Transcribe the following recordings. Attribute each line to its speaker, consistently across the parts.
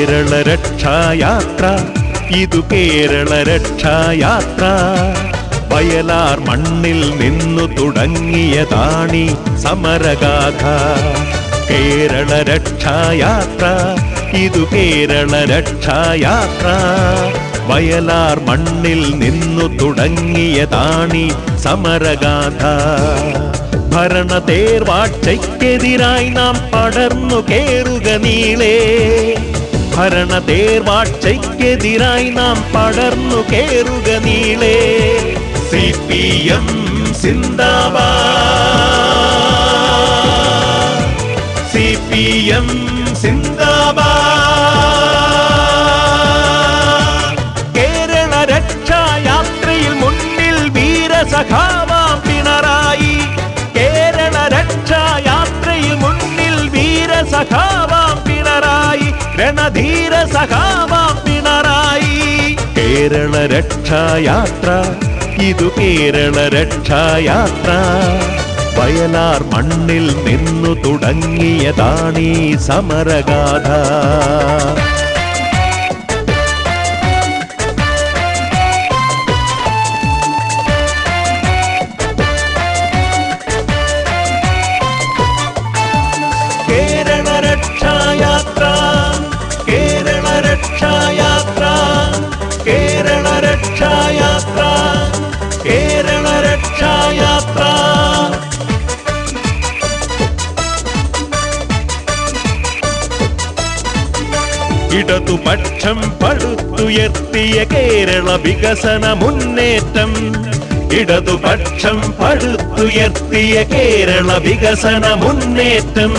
Speaker 1: കേരള രക്ഷായാത്ര ഇതു കേരള രക്ഷായാത്ര വയലാർ മണ്ണിൽ നിന്നു തുടങ്ങിയതാണീ സമരഗാഥ കേരള രക്ഷായാത്ര ഇതു കേരള രക്ഷായാത്ര വയലാർ മണ്ണിൽ നിന്നു തുടങ്ങിയതാണീ സമരഗാഥ ഭരണതേർവാഴ്ചയ്ക്കെതിരായി നാം പടർന്നു കേറുക നീളേ ഭരണതേർവാഴ്ചയ്ക്കെതിരായി നാം പടർന്നു കേറുക നീളേ CPM സിന്ദാബാദ് CPM സിന്ദാബാദ് കേരള രക്ഷായാത്രയിൽ മുന്നിൽ വീരസഖാവാം പിണറായി കേരള രക്ഷായാത്രയിൽ മുന്നിൽ വീരസഖാവാം പിണറായി രണധീര സഖാവാം പിണറായി കേരള രക്ഷായാത്ര ഇതു കേരള രക്ഷായാത്ര വയലാർ മണ്ണിൽ നിന്നു തുടങ്ങിയതാണീ സമരഗാഥ കേരള രക്ഷായാത്ര കേരള രക്ഷായാത്ര കേരള രക്ഷായാത്ര കേരള രക്ഷായാത്ര ഇടതുപക്ഷം പടുത്തുയർത്തിയ കേരള വികസന മുന്നേറ്റം ഇടതുപക്ഷം പടുത്തുയർത്തിയ കേരള വികസന മുന്നേറ്റം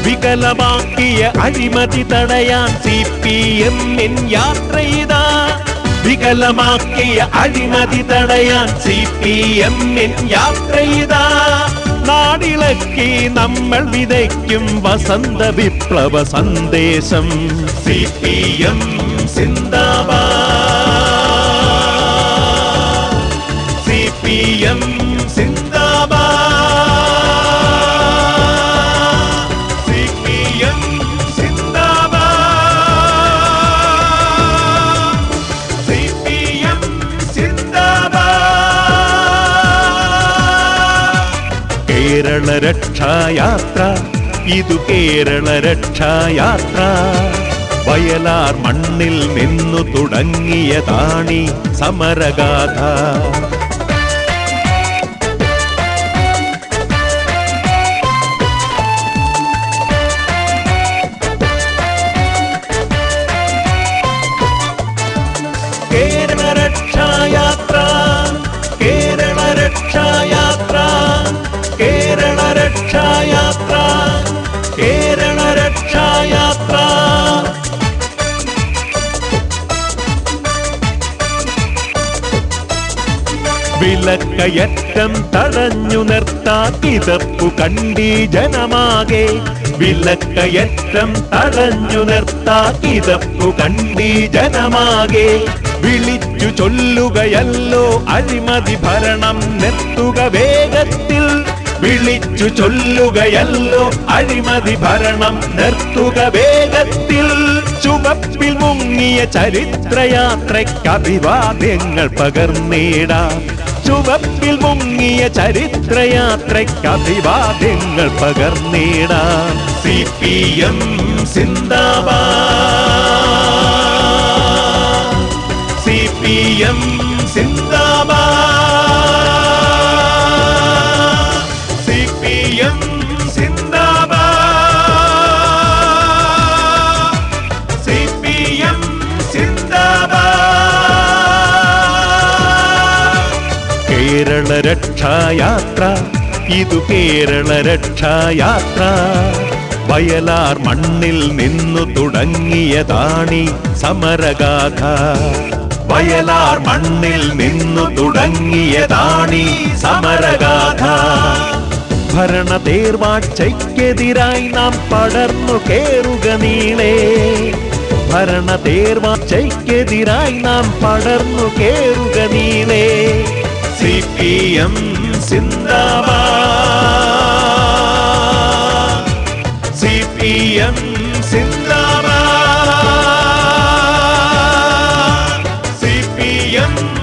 Speaker 1: വികലമാക്കിയ അഴിമതി തടയാൻ CPM-ൻ യാത്രയിതാ വികലമാക്കിയ അഴിമതി തടയാൻ CPM-ൻ യാത്രയിതാ നാടിളക്കി നമ്മൾ വിതയ്ക്കും വസന്ത വിപ്ലവ സന്ദേശം CPM സിന്ദാബാദ് CPM സിന്ദാബാദ് CPM സിന്ദാബാദ് CPM സിന്ദാബാദ് കേരള രക്ഷായാത്ര ഇതു കേരള രക്ഷായാത്ര വയലാർ മണ്ണിൽ നിന്നു തുടങ്ങിയതാണീ സമരഗാഥ കേരള രക്ഷായാത്ര കേരള രക്ഷായാത്ര കേരള രക്ഷായാത്ര കേരള രക്ഷായാത്ര വിലക്കയറ്റം തടഞ്ഞു നിർത്താക്കിതപ്പു കണ്ടീ ജനമാകെ വിലക്കയറ്റം തടഞ്ഞു നിർത്താക്കിതപ്പു കണ്ടീ ജനമാകെ വിളിച്ചു ചൊല്ലുകയല്ലോ അഴിമതി ഭരണം നിർത്തുക വേഗത്തിൽ വിളിച്ചു ചൊല്ലുകയല്ലോ അഴിമതി ഭരണം നിർത്തുക വേഗത്തിൽ ചുവപ്പിൽ മുങ്ങിയ ചരിത്രയാത്രയ്ക്ക് അഭിവാദ്യങ്ങൾ പകർന്നിടാം ചുവപ്പിൽ മുങ്ങിയ ചരിത്രയാത്രയ്ക്ക് അഭിവാദ്യങ്ങൾ പകർന്നിടാം CPM സിന്ദാബാദ് CPM സിന്ദാബാദ് CPM സിന്ദാബാദ് CPM സിന്ദാബാദ് കേരള രക്ഷായാത്ര ഇതു കേരള രക്ഷായാത്ര വയലാർ മണ്ണിൽ നിന്നു തുടങ്ങിയതാണീ സമരഗാഥ വയലാർ മണ്ണിൽ നിന്നു തുടങ്ങിയതാണീ സമരഗാഥ ഭരണതേർവാഴ്ചയ്ക്കെതിരായി നാം പടർന്നു കേറുക നീളേ ഭരണതേർവാഴ്ചയ്ക്കെതിരായി നാം പടർന്നു കേറുക നീളേ CPM സിന്ദാബാദ് CPM സിന്ദാബാദ് എം